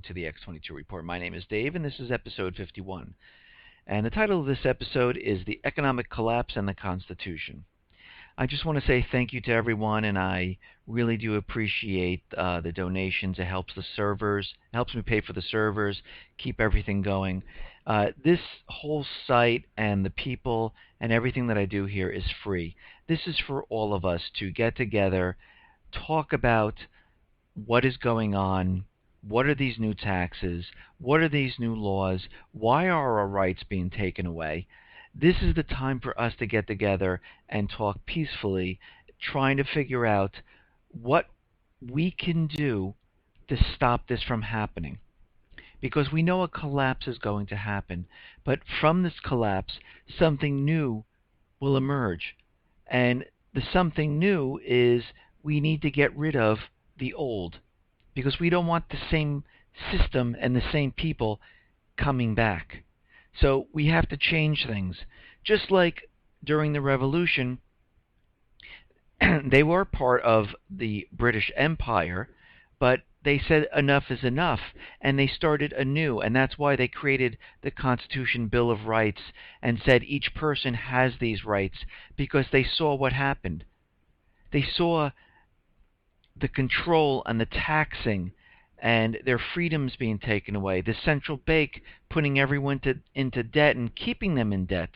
to the X22 Report. My name is Dave, and this is episode 51. And the title of this episode is The Economic Collapse and the Constitution. I just want to say thank you to everyone, and I really do appreciate the donations. It helps the servers, helps me pay for the servers, keep everything going. This whole site and the people and everything that I do here is free. This is for all of us to get together, talk about what is going on, what are these new taxes, what are these new laws, why are our rights being taken away. This is the time for us to get together and talk peacefully, trying to figure out what we can do to stop this from happening. Because we know a collapse is going to happen, but from this collapse, something new will emerge. And the something new is we need to get rid of the old, because we don't want the same system and the same people coming back. So we have to change things. Just like during the Revolution, they were part of the British Empire, but they said enough is enough, and they started anew, and that's why they created the Constitution Bill of Rights and said each person has these rights, because they saw what happened. They saw the control and the taxing and their freedoms being taken away, the central bank putting everyone into debt and keeping them in debt.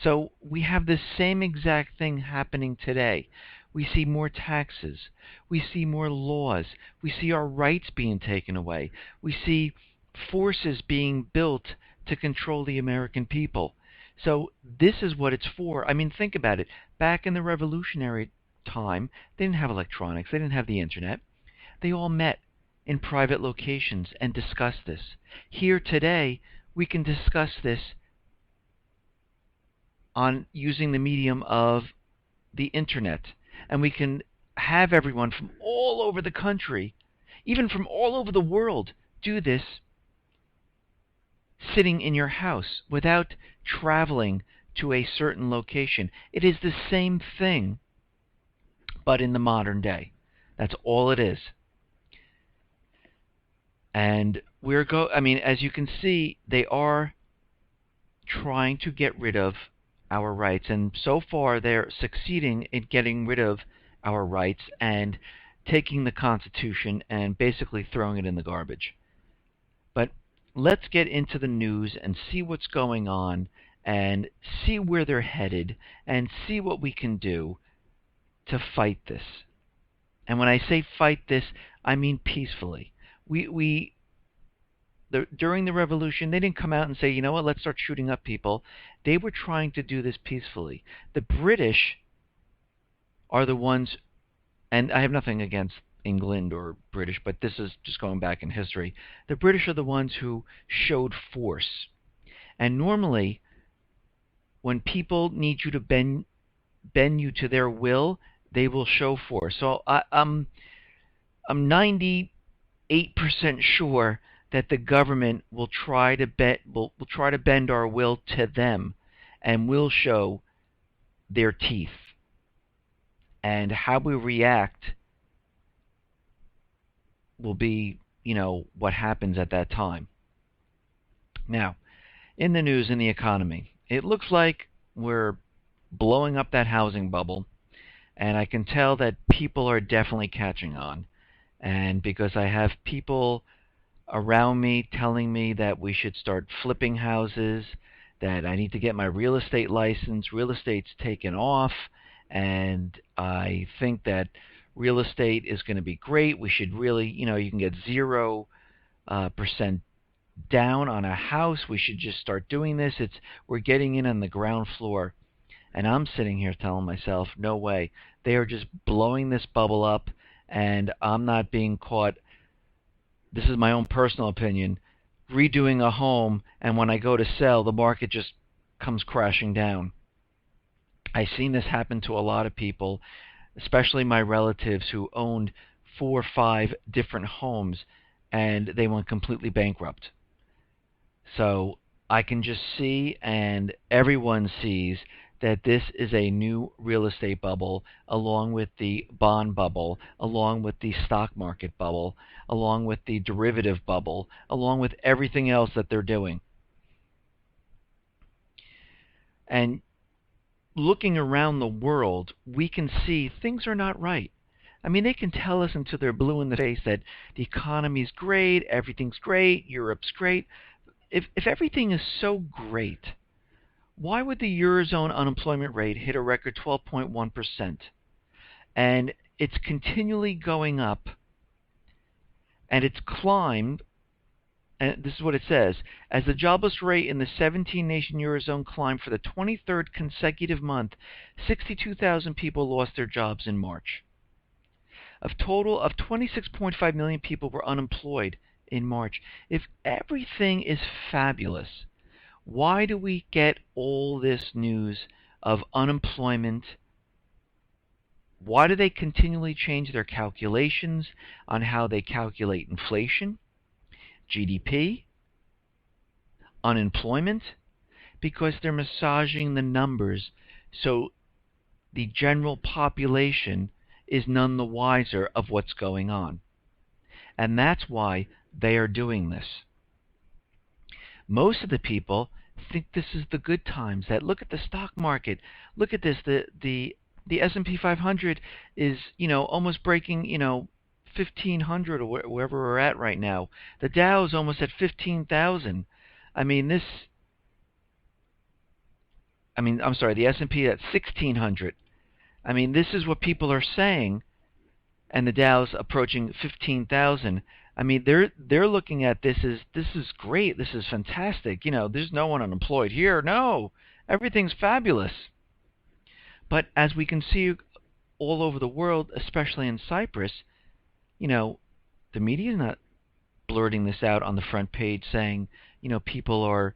So we have the same exact thing happening today. We see more taxes. We see more laws. We see our rights being taken away. We see forces being built to control the American people. So this is what it's for. I mean, think about it. Back in the Revolutionary time, they didn't have electronics, they didn't have the internet. They all met in private locations and discussed this. Here today, we can discuss this on using the medium of the internet, and we can have everyone from all over the country, even from all over the world, do this sitting in your house without traveling to a certain location. It is the same thing, but in the modern day. That's all it is. And as you can see, they are trying to get rid of our rights, and so far they're succeeding in getting rid of our rights and taking the Constitution and basically throwing it in the garbage. But let's get into the news and see what's going on and see where they're headed and see what we can do to fight this. And when I say fight this, I mean peacefully. During the Revolution, they didn't come out and say, you know what, let's start shooting up people. They were trying to do this peacefully. The British are the ones, and I have nothing against England or British, but this is just going back in history. The British are the ones who showed force. And normally, when people need you to bend you to their will, they will show force. So I'm 98% sure that the government will try to bend our will to them, and will show their teeth. And how we react will be, what happens at that time. Now, in the news, in the economy, it looks like we're blowing up that housing bubble. And I can tell that people are definitely catching on. And because I have people around me telling me that we should start flipping houses, that I need to get my real estate license. Real estate's taken off, and I think that real estate is going to be great. We should really, you can get 0% down on a house. We should just start doing this. We're getting in on the ground floor. And I'm sitting here telling myself, no way. They are just blowing this bubble up, and I'm not being caught. This is my own personal opinion, redoing a home, and when I go to sell, the market just comes crashing down. I've seen this happen to a lot of people, especially my relatives who owned 4 or 5 different homes, and they went completely bankrupt. So I can just see, and everyone sees, that this is a new real estate bubble, along with the bond bubble, along with the stock market bubble, along with the derivative bubble, along with everything else that they're doing. And looking around the world, we can see things are not right. I mean, they can tell us until they're blue in the face that the economy's great, everything's great, Europe's great. If everything is so great, why would the Eurozone unemployment rate hit a record 12.1%? And it's continually going up, and it's climbed, and this is what it says: as the jobless rate in the 17-nation Eurozone climbed for the 23rd consecutive month, 62,000 people lost their jobs in March. A total of 26.5 million people were unemployed in March. If everything is fabulous, why do we get all this news of unemployment? Why do they continually change their calculations on how they calculate inflation, GDP, unemployment? Because they're massaging the numbers so the general population is none the wiser of what's going on. And that's why they are doing this. Most of the people think this is the good times. That look at the stock market. Look at this. The S&P 500 is, almost breaking, 1,500 or wherever we're at right now. The Dow is almost at 15,000. The S&P at 1,600. This is what people are saying, and the Dow's approaching 15,000. They're looking at this is great. This is fantastic. There's no one unemployed here. No, everything's fabulous. But as we can see all over the world, especially in Cyprus, the media is not blurting this out on the front page, saying, people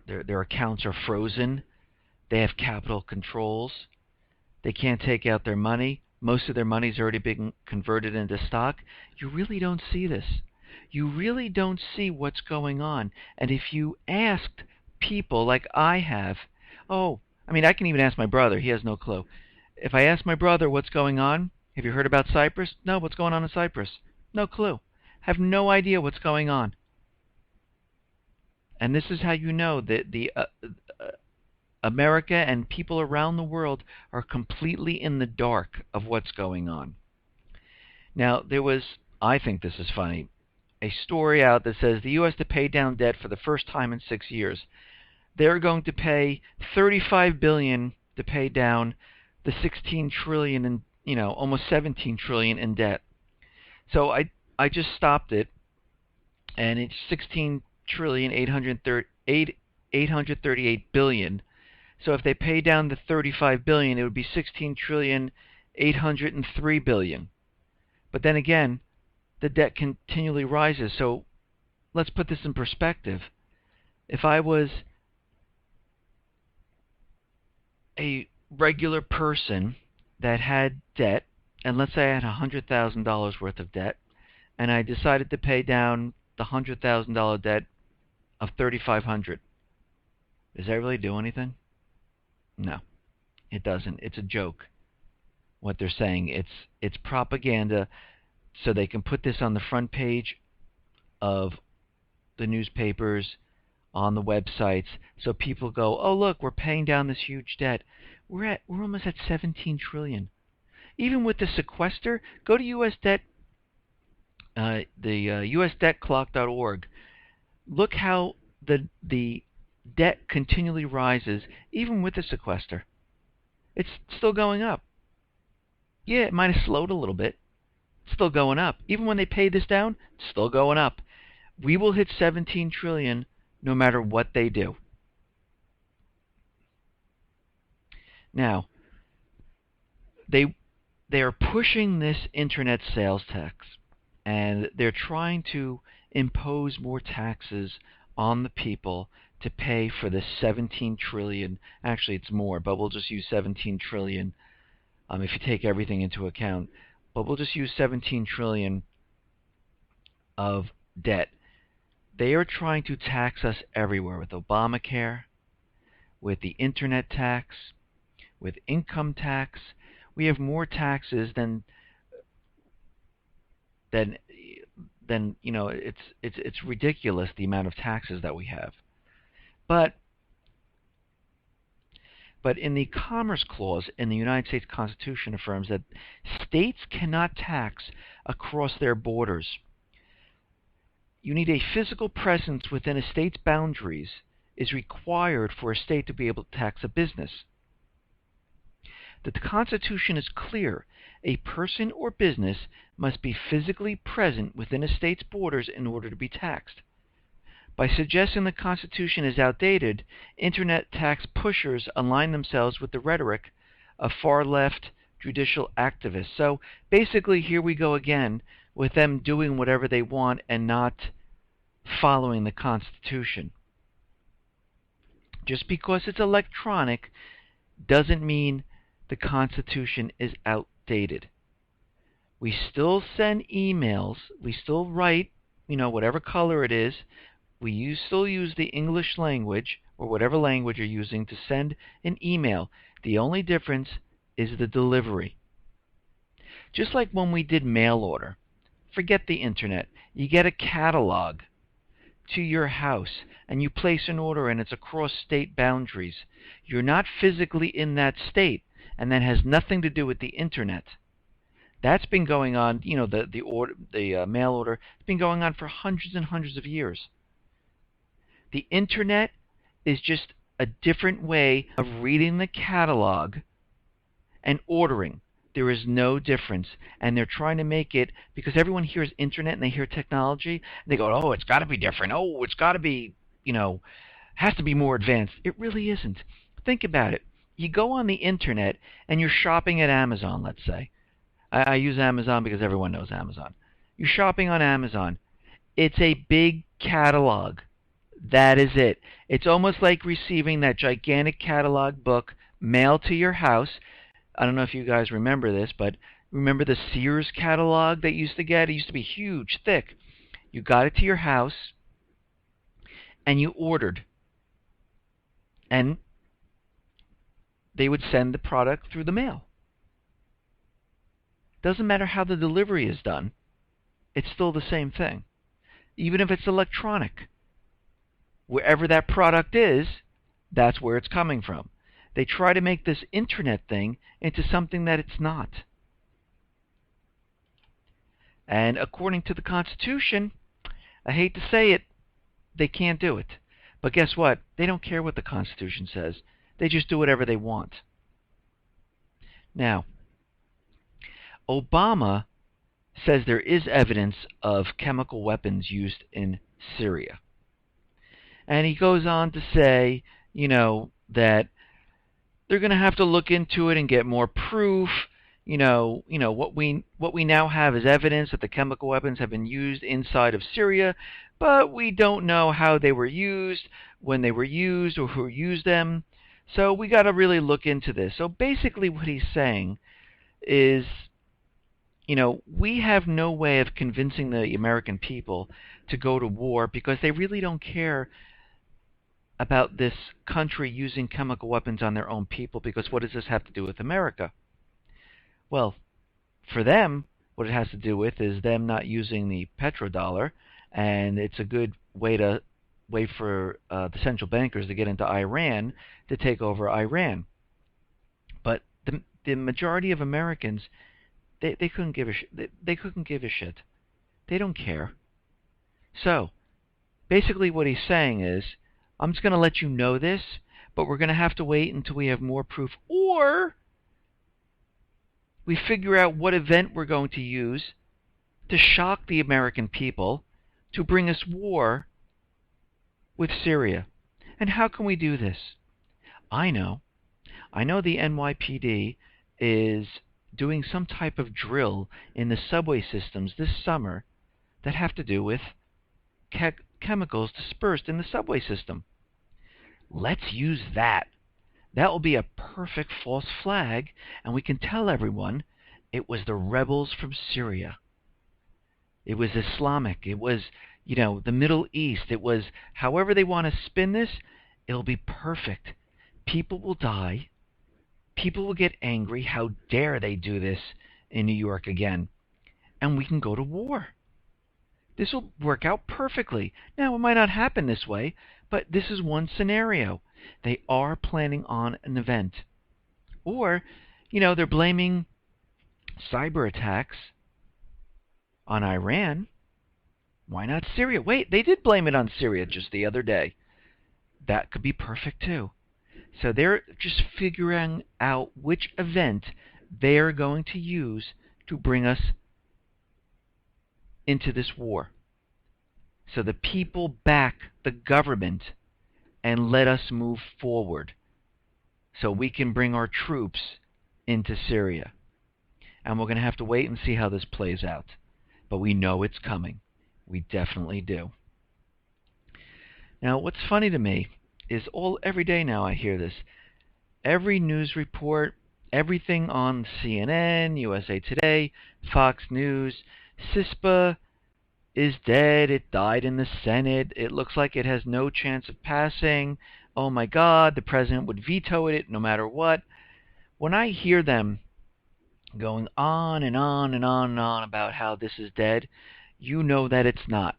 their accounts are frozen. They have capital controls. They can't take out their money. Most of their money's already been converted into stock. You really don't see this. You really don't see what's going on. And if you asked people like I have, I can even ask my brother. He has no clue. If I ask my brother what's going on, have you heard about Cyprus? No, what's going on in Cyprus? No clue. Have no idea what's going on. And this is how you know that America and people around the world are completely in the dark of what's going on. Now, there was, I think this is funny, a story out that says the U.S. to pay down debt for the first time in 6 years. They're going to pay $35 billion to pay down the $16 trillion and almost $17 trillion in debt. So I just stopped it, and it's $16,838 billion. So if they pay down the $35 billion, it would be $16,803 billion. But then again, the debt continually rises. So let's put this in perspective. If I was a regular person that had debt, and let's say I had $100,000 worth of debt, and I decided to pay down the $100,000 debt of $3,500, does that really do anything? No, it doesn't. It's a joke. What they're saying, it's propaganda, so they can put this on the front page of the newspapers, on the websites, so people go, oh look, we're paying down this huge debt. We're almost at $17 trillion. Even with the sequester, go to U.S. debt, USDebtClock.org. Look how the debt continually rises, even with the sequester. It's still going up. Yeah, it might have slowed a little bit. It's still going up. Even when they pay this down, it's still going up. We will hit $17 trillion no matter what they do. Now, they are pushing this internet sales tax, and they're trying to impose more taxes on the people to pay for this $17 trillion. Actually, it's more, but we'll just use $17 trillion if you take everything into account. But we'll just use $17 trillion of debt. They are trying to tax us everywhere with Obamacare, with the internet tax, with income tax. We have more taxes than it's ridiculous the amount of taxes that we have. But in the Commerce Clause in the United States Constitution affirms that states cannot tax across their borders. You need a physical presence within a state's boundaries is required for a state to be able to tax a business. The Constitution is clear. A person or business must be physically present within a state's borders in order to be taxed. By suggesting the Constitution is outdated, Internet tax pushers align themselves with the rhetoric of far-left judicial activists. So basically, here we go again with them doing whatever they want and not following the Constitution. Just because it's electronic doesn't mean the Constitution is outdated. We still send emails. We still write, whatever color it is. We still use the English language or whatever language you're using to send an email. The only difference is the delivery. Just like when we did mail order. Forget the internet. You get a catalog to your house and you place an order and it's across state boundaries. You're not physically in that state, and that has nothing to do with the internet. That's been going on, the mail order, it's been going on for hundreds and hundreds of years. The internet is just a different way of reading the catalog and ordering. There is no difference. And they're trying to make it, because everyone hears internet and they hear technology, and they go, oh, it's got to be different. Oh, it's got to be, has to be more advanced. It really isn't. Think about it. You go on the internet and you're shopping at Amazon, let's say. I use Amazon because everyone knows Amazon. You're shopping on Amazon. It's a big catalog. That is it. It's almost like receiving that gigantic catalog book mailed to your house. I don't know if you guys remember this, but remember the Sears catalog that you used to get? It used to be huge, thick. You got it to your house, and you ordered. And they would send the product through the mail. Doesn't matter how the delivery is done. It's still the same thing. Even if it's electronic. Wherever that product is, that's where it's coming from. They try to make this internet thing into something that it's not. And according to the Constitution, I hate to say it, they can't do it. But guess what? They don't care what the Constitution says. They just do whatever they want. Now, Obama says there is evidence of chemical weapons used in Syria. And he goes on to say, that they're going to have to look into it and get more proof. What we now have is evidence that the chemical weapons have been used inside of Syria, but we don't know how they were used, when they were used, or who used them. So we got to really look into this. So basically what he's saying is, we have no way of convincing the American people to go to war because they really don't care about this country using chemical weapons on their own people, because what does this have to do with America? Well, for them, what it has to do with is them not using the petrodollar, and it's a good way for the central bankers to get into Iran to take over Iran. But the majority of Americans, they couldn't give a shit. They don't care. So, basically what he's saying is, I'm just going to let you know this, but we're going to have to wait until we have more proof, or we figure out what event we're going to use to shock the American people to bring us war with Syria. And how can we do this? I know the NYPD is doing some type of drill in the subway systems this summer that have to do with chemicals dispersed in the subway system. Let's use that. That will be a perfect false flag, and we can tell everyone it was the rebels from Syria. It was Islamic. It was, the Middle East. It was however they want to spin this, it'll be perfect. People will die. People will get angry. How dare they do this in New York again? And we can go to war. This will work out perfectly. Now, it might not happen this way, but this is one scenario. They are planning on an event. Or, they're blaming cyber attacks on Iran. Why not Syria? Wait, they did blame it on Syria just the other day. That could be perfect too. So they're just figuring out which event they're going to use to bring us into this war. So the people back the government and let us move forward so we can bring our troops into Syria. And we're going to have to wait and see how this plays out. But we know it's coming. We definitely do. Now, what's funny to me is every day now I hear this. Every news report, everything on CNN, USA Today, Fox News, CISPA is dead. It died in the Senate. It looks like it has no chance of passing. Oh my God, the president would veto it no matter what. When I hear them going on and on and on and on about how this is dead, you know that it's not.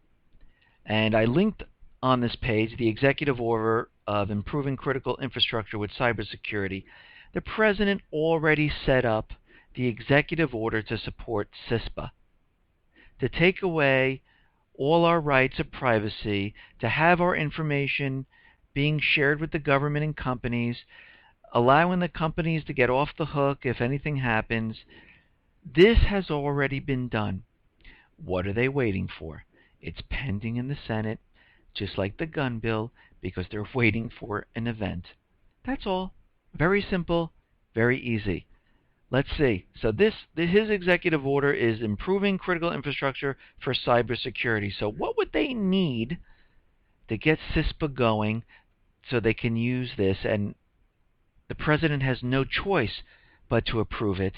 And I linked on this page the executive order of improving critical infrastructure with cybersecurity. The president already set up the executive order to support CISPA, to take away all our rights of privacy, to have our information being shared with the government and companies, allowing the companies to get off the hook if anything happens. This has already been done. What are they waiting for? It's pending in the Senate, just like the gun bill, because they're waiting for an event. That's all. Very simple, very easy. Let's see. So his executive order is improving critical infrastructure for cybersecurity. So what would they need to get CISPA going so they can use this? And the president has no choice but to approve it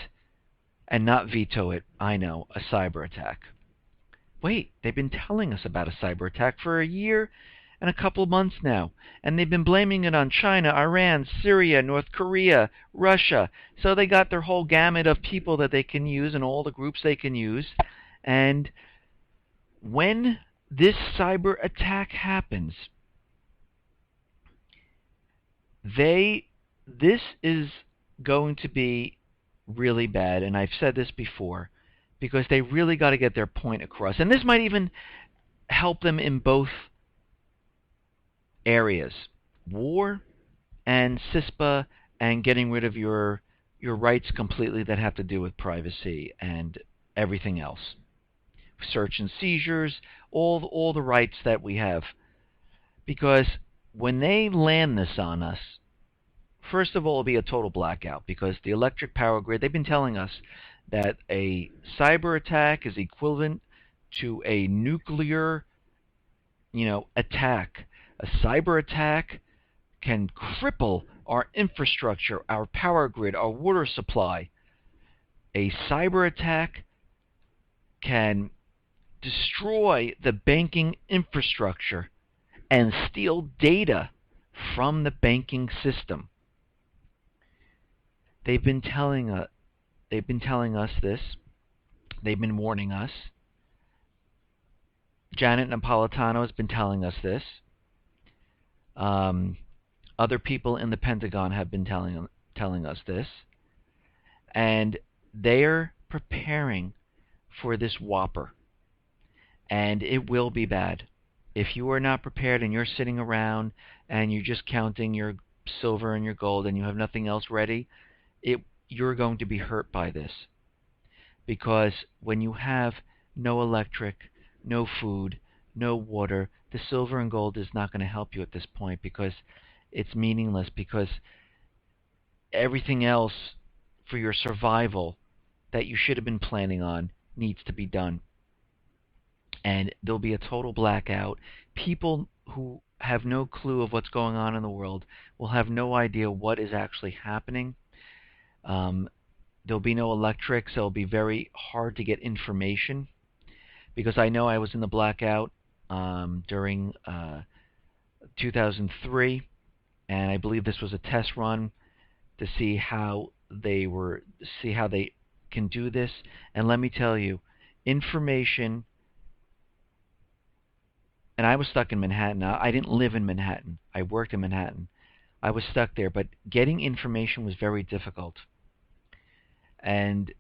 and not veto it. I know, a cyber attack. Wait, they've been telling us about a cyber attack for a year and a couple of months now, and they've been blaming it on China, Iran, Syria, North Korea, Russia. So they got their whole gamut of people that they can use and all the groups they can use. And when this cyber attack happens, this is going to be really bad, and I've said this before, because they really got to get their point across. And this might even help them in both areas, war and CISPA, and getting rid of your rights completely that have to do with privacy and everything else. Search and seizures, all the rights that we have. Because when they land this on us, first of all, it'll be a total blackout, because the electric power grid, they've been telling us that a cyber attack is equivalent to a nuclear, attack. A cyber attack can cripple our infrastructure, our power grid, our water supply. A cyber attack can destroy the banking infrastructure and steal data from the banking system. They've been telling us this. They've been warning us. Janet Napolitano has been telling us this. Other people in the Pentagon have been telling us this. And they're preparing for this whopper. And it will be bad. If you are not prepared and you're sitting around and you're just counting your silver and your gold and you have nothing else ready, you're going to be hurt by this. Because when you have no electric, no food, no water, the silver and gold is not going to help you at this point, because it's meaningless, because everything else for your survival that you should have been planning on needs to be done. And there'll be a total blackout. People who have no clue of what's going on in the world will have no idea what is actually happening. There'll be no electric, so it'll be very hard to get information. Because I know I was in the blackout during 2003, and I believe this was a test run to see how they can do this. And let me tell you, information. And I was stuck in Manhattan. Now, I didn't live in Manhattan. I worked in Manhattan. I was stuck there, but getting information was very difficult. And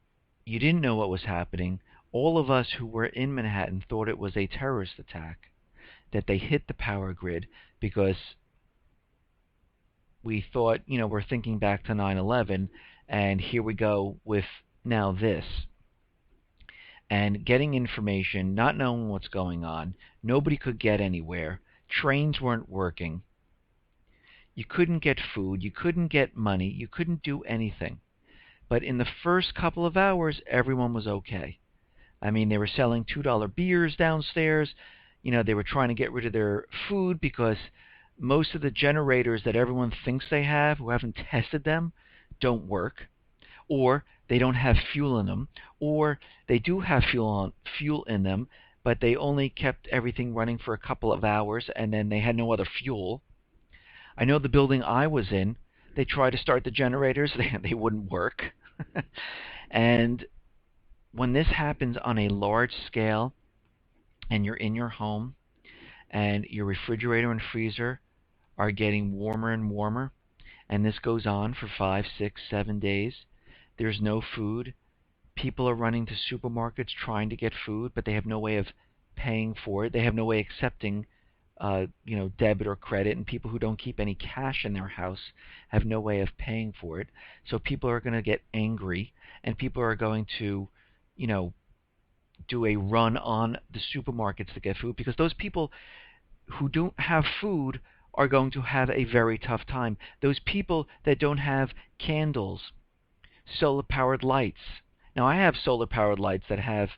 you didn't know what was happening. All of us who were in Manhattan thought it was a terrorist attack, that they hit the power grid, because we thought, we're thinking back to 9/11, and here we go with now this. And getting information, not knowing what's going on, nobody could get anywhere. Trains weren't working. You couldn't get food. You couldn't get money. You couldn't do anything. But in the first couple of hours, everyone was okay. I mean, they were selling $2 beers downstairs. They were trying to get rid of their food because most of the generators that everyone thinks they have, who haven't tested them, don't work. Or they don't have fuel in them. Or they do have fuel in them, but they only kept everything running for a couple of hours, and then they had no other fuel. I know the building I was in, they tried to start the generators. They wouldn't work. And when this happens on a large scale, and you're in your home, and your refrigerator and freezer are getting warmer and warmer, and this goes on for 5, 6, 7 days, there's no food. People are running to supermarkets trying to get food, but they have no way of paying for it. They have no way of accepting debit or credit, and people who don't keep any cash in their house have no way of paying for it. So people are going to get angry, and people are going to, do a run on the supermarkets to get food, because those people who don't have food are going to have a very tough time. Those people that don't have candles, solar-powered lights. Now, I have solar-powered lights that have,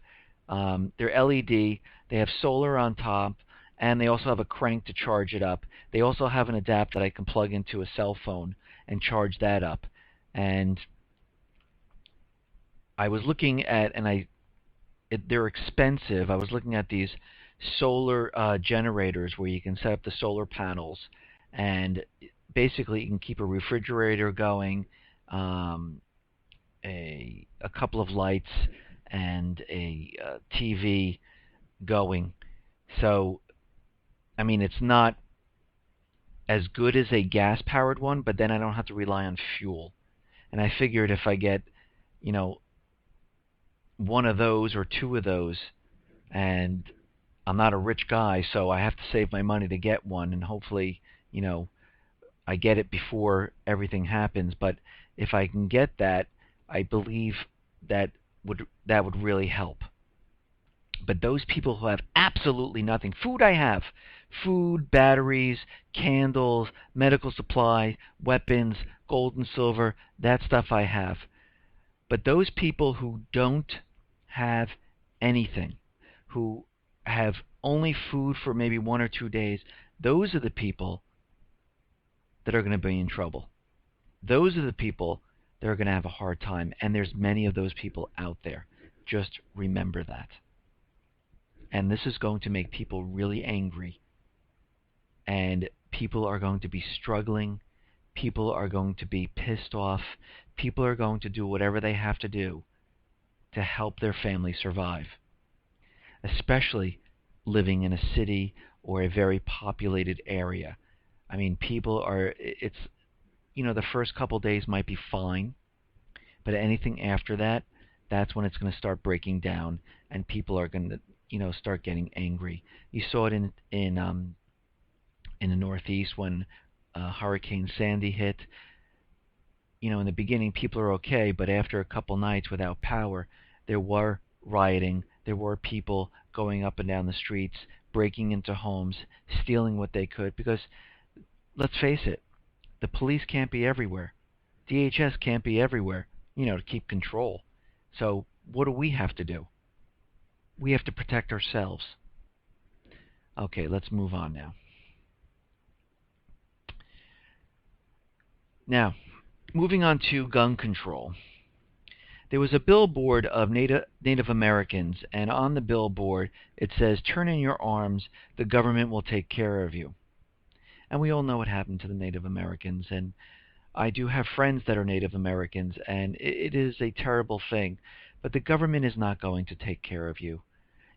they're LED, they have solar on top, and they also have a crank to charge it up. They also have an adapter that I can plug into a cell phone and charge that up. And I was looking at, they're expensive. I was looking at these solar generators where you can set up the solar panels, and basically you can keep a refrigerator going, a couple of lights, and a TV going. So, I mean, it's not as good as a gas-powered one, but then I don't have to rely on fuel. And I figured if I get, one of those or two of those, and I'm not a rich guy, so I have to save my money to get one, and hopefully, I get it before everything happens. But if I can get that, I believe that would really help. But those people who have absolutely nothing, food I have, food, batteries, candles, medical supply, weapons, gold and silver, that stuff I have. But those people who don't have anything, who have only food for maybe 1 or 2 days, those are the people that are going to be in trouble. Those are the people that are going to have a hard time, and there's many of those people out there. Just remember that. And this is going to make people really angry, and people are going to be struggling. People are going to be pissed off. People are going to do whatever they have to do to help their family survive, especially living in a city or a very populated area. I mean, the first couple days might be fine, but anything after that, that's when it's going to start breaking down, and people are going to, start getting angry. You saw it in the Northeast when Hurricane Sandy hit. In the beginning, people are okay, but after a couple nights without power, there were rioting. There were people going up and down the streets, breaking into homes, stealing what they could. Because, let's face it, the police can't be everywhere. DHS can't be everywhere, to keep control. So what do we have to do? We have to protect ourselves. Okay, let's move on now. Now, moving on to gun control. There was a billboard of Native Americans, and on the billboard it says, "Turn in your arms, the government will take care of you." And we all know what happened to the Native Americans, and I do have friends that are Native Americans, and it is a terrible thing. But the government is not going to take care of you.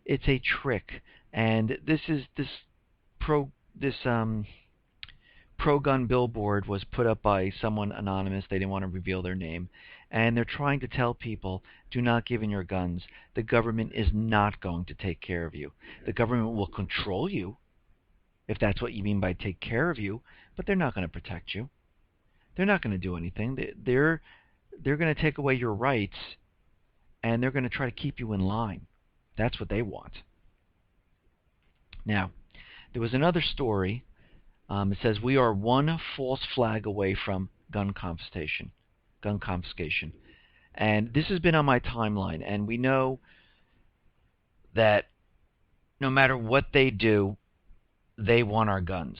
It's a trick, and pro this pro-gun billboard was put up by someone anonymous. They didn't want to reveal their name, and they're trying to tell people, do not give in your guns. The government is not going to take care of you. The government will control you, if that's what you mean by take care of you, but they're not going to protect you. They're not going to do anything. They're going to take away your rights, and they're going to try to keep you in line. That's what they want. Now, there was another story. It says, we are one false flag away from gun confiscation. And this has been on my timeline, and we know that no matter what they do, they want our guns.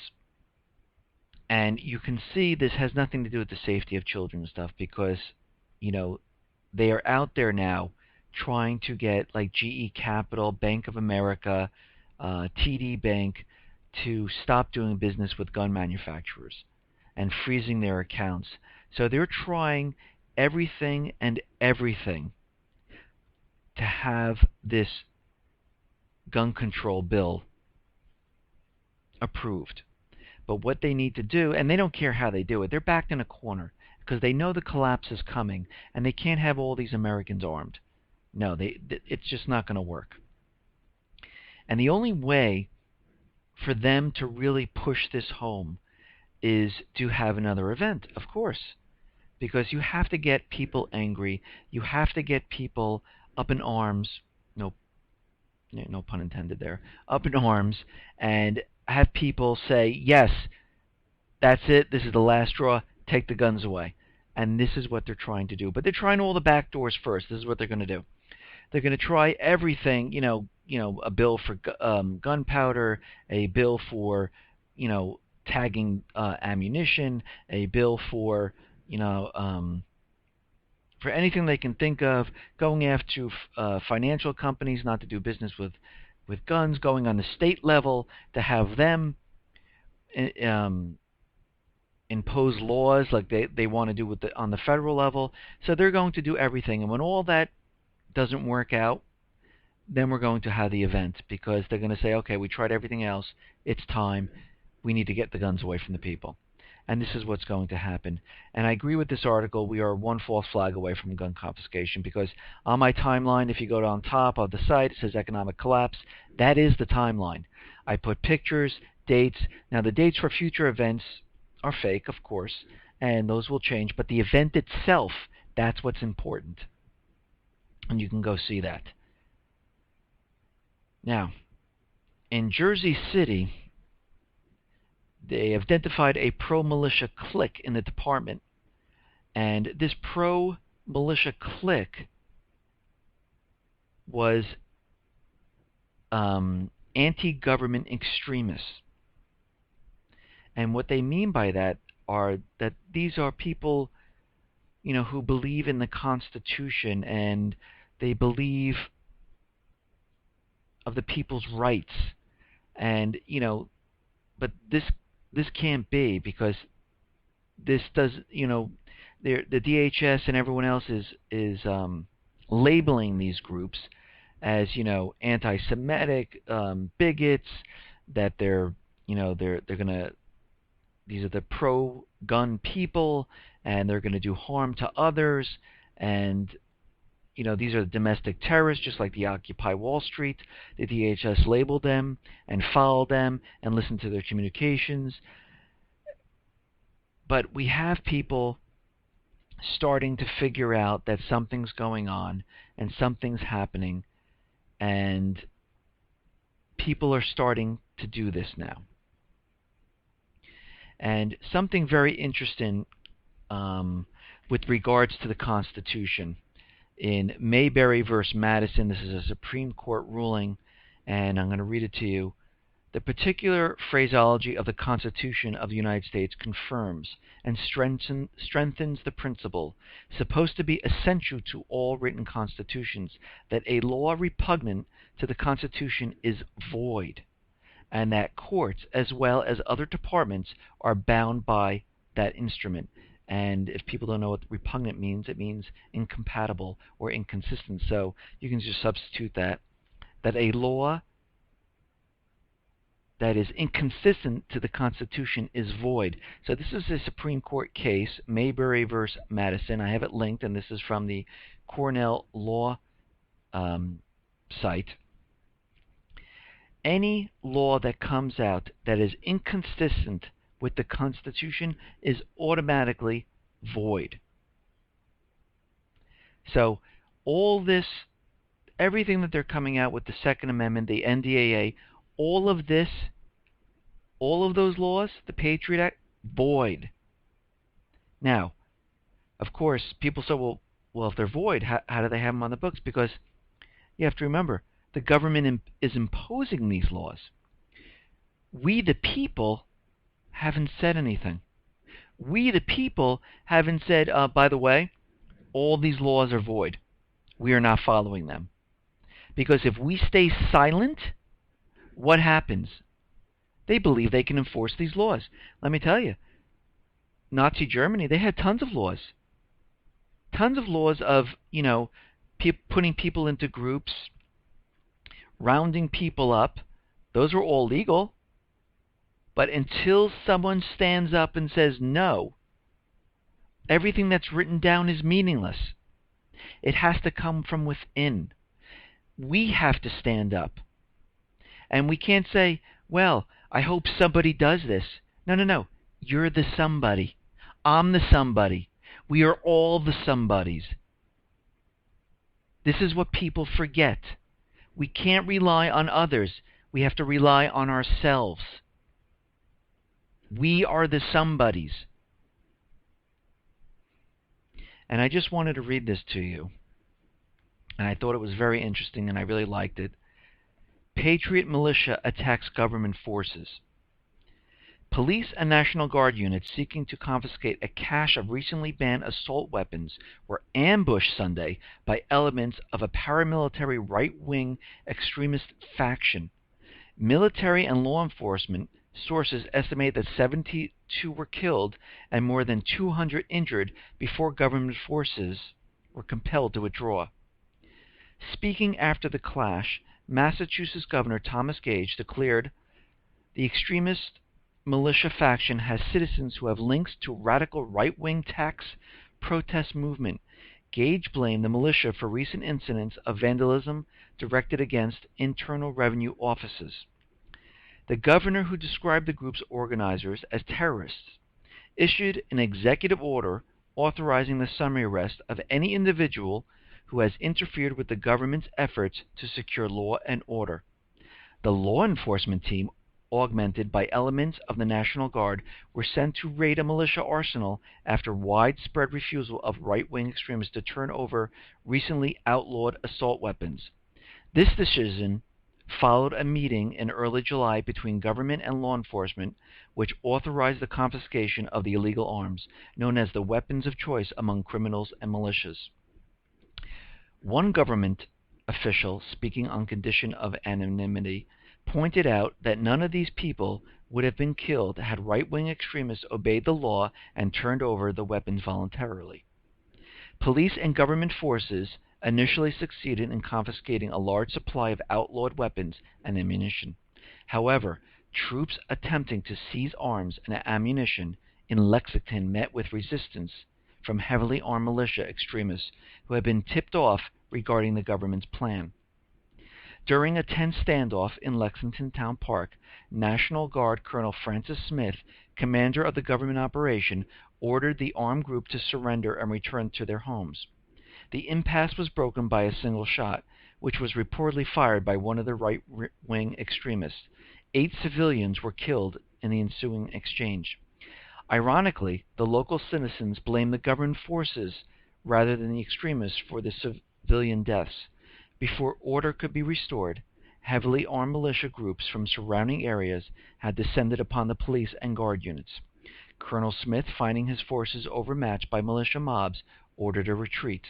And you can see this has nothing to do with the safety of children and stuff, because, they are out there now trying to get like GE Capital, Bank of America, TD Bank to stop doing business with gun manufacturers and freezing their accounts. So they're trying everything to have this gun control bill approved. But what they need to do, and they don't care how they do it, they're backed in a corner because they know the collapse is coming, and they can't have all these Americans armed. No, it's just not going to work. And the only way for them to really push this home is to have another event, of course, because you have to get people angry. You have to get people up in arms. No pun intended there. Up in arms, and have people say, yes, that's it. This is the last straw. Take the guns away. And this is what they're trying to do. But they're trying all the back doors first. This is what they're going to do. They're going to try everything, a bill for gunpowder, a bill for, tagging ammunition, a bill for, for anything they can think of, going after financial companies not to do business with guns, going on the state level to have them impose laws like they want to do on the federal level. So they're going to do everything. And when all that doesn't work out, then we're going to have the event, because they're going to say, okay, we tried everything else. It's time. We need to get the guns away from the people. And this is what's going to happen. And I agree with this article. We are one false flag away from gun confiscation, because on my timeline, if you go down top of the site, it says economic collapse. That is the timeline. I put pictures, dates. Now, the dates for future events are fake, of course, and those will change. But the event itself, that's what's important. And you can go see that. Now, in Jersey City, they identified a pro-militia clique in the department. And this pro-militia clique was anti-government extremists. And what they mean by that are that these are people, who believe in the Constitution, and they believe of the people's rights. And, but this can't be, because this does, the DHS and everyone else is labeling these groups as, anti-Semitic, bigots, that they're gonna, these are the pro-gun people, and they're going to do harm to others, and these are domestic terrorists, just like the Occupy Wall Street. The DHS labeled them and followed them and listened to their communications. But we have people starting to figure out that something's going on and something's happening, and people are starting to do this now. And something very interesting with regards to the Constitution. In Mayberry versus Madison, this is a Supreme Court ruling, and I'm going to read it to you. The particular phraseology of the Constitution of the United States confirms and strengthens the principle, supposed to be essential to all written constitutions, that a law repugnant to the Constitution is void, and that courts, as well as other departments, are bound by that instrument. And if people don't know what repugnant means, it means incompatible or inconsistent. So you can just substitute that a law that is inconsistent to the Constitution is void. So this is a Supreme Court case, Mayberry v. Madison. I have it linked, and this is from the Cornell Law site. Any law that comes out that is inconsistent with the Constitution is automatically void. So all this, everything that they're coming out with, the Second Amendment, the NDAA, all of this, all of those laws, the Patriot Act, void. Now, of course, people say, well, if they're void, how do they have them on the books? Because you have to remember, the government is imposing these laws. We, the people, haven't said anything. We, the people, haven't said, by the way, all these laws are void. We are not following them. Because if we stay silent, what happens? They believe they can enforce these laws. Let me tell you, Nazi Germany, they had tons of laws. Tons of laws of, putting people into groups, rounding people up. Those are all legal. But until someone stands up and says no, everything that's written down is meaningless. It has to come from within. We have to stand up. And we can't say, well, I hope somebody does this. No. You're the somebody. I'm the somebody. We are all the somebodies. This is what people forget. We can't rely on others. We have to rely on ourselves. We are the somebodies. And I just wanted to read this to you. And I thought it was very interesting, and I really liked it. Patriot militia attacks government forces. Police and National Guard units seeking to confiscate a cache of recently banned assault weapons were ambushed Sunday by elements of a paramilitary right-wing extremist faction. Military and law enforcement sources estimate that 72 were killed and more than 200 injured before government forces were compelled to withdraw. Speaking after the clash, Massachusetts Governor Thomas Gage declared the extremist militia faction has citizens who have links to radical right-wing tax protest movement. Gage blamed the militia for recent incidents of vandalism directed against Internal Revenue offices. The governor, who described the group's organizers as terrorists, issued an executive order authorizing the summary arrest of any individual who has interfered with the government's efforts to secure law and order. The law enforcement team, augmented by elements of the National Guard, were sent to raid a militia arsenal after widespread refusal of right-wing extremists to turn over recently outlawed assault weapons. This decision followed a meeting in early July between government and law enforcement, which authorized the confiscation of the illegal arms, known as the weapons of choice among criminals and militias. One government official, speaking on condition of anonymity, pointed out that none of these people would have been killed had right-wing extremists obeyed the law and turned over the weapons voluntarily. Police and government forces initially succeeded in confiscating a large supply of outlawed weapons and ammunition. However, troops attempting to seize arms and ammunition in Lexington met with resistance from heavily armed militia extremists who had been tipped off regarding the government's plan. During a tense standoff in Lexington Town Park, National Guard Colonel Francis Smith, commander of the government operation, ordered the armed group to surrender and return to their homes. The impasse was broken by a single shot, which was reportedly fired by one of the right-wing extremists. 8 civilians were killed in the ensuing exchange. Ironically, the local citizens blamed the government forces rather than the extremists for the civilian deaths. Before order could be restored, Heavily armed militia groups from surrounding areas had descended upon the police and guard units. Colonel Smith, finding his forces overmatched by militia mobs, ordered a retreat.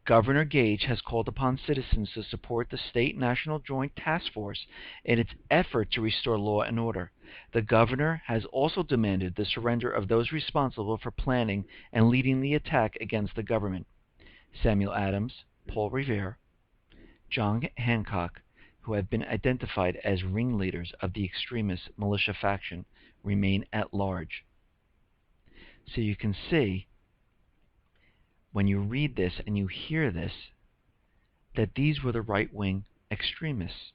Governor Gage has called upon citizens to support the State National Joint Task Force in its effort to restore law and order. The governor has also demanded the surrender of those responsible for planning and leading the attack against the government. Samuel Adams, Paul Revere, John Hancock, who have been identified as ringleaders of the extremist militia faction, remain at large. So you can see, when you read this and you hear this, that these were the right-wing extremists.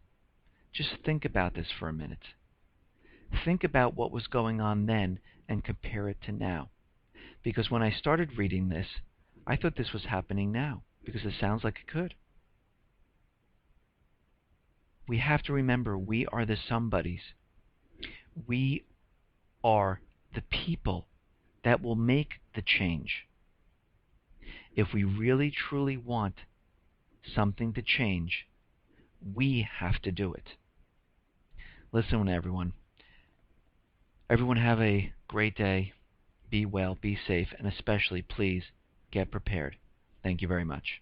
Just think about this for a minute. Think about what was going on then and compare it to now. Because when I started reading this, I thought this was happening now, because it sounds like it could. We have to remember we are the somebodies. We are the people that will make the change. If we really truly want something to change, we have to do it. Listen, everyone. Everyone have a great day. Be well, be safe, and especially, please, get prepared. Thank you very much.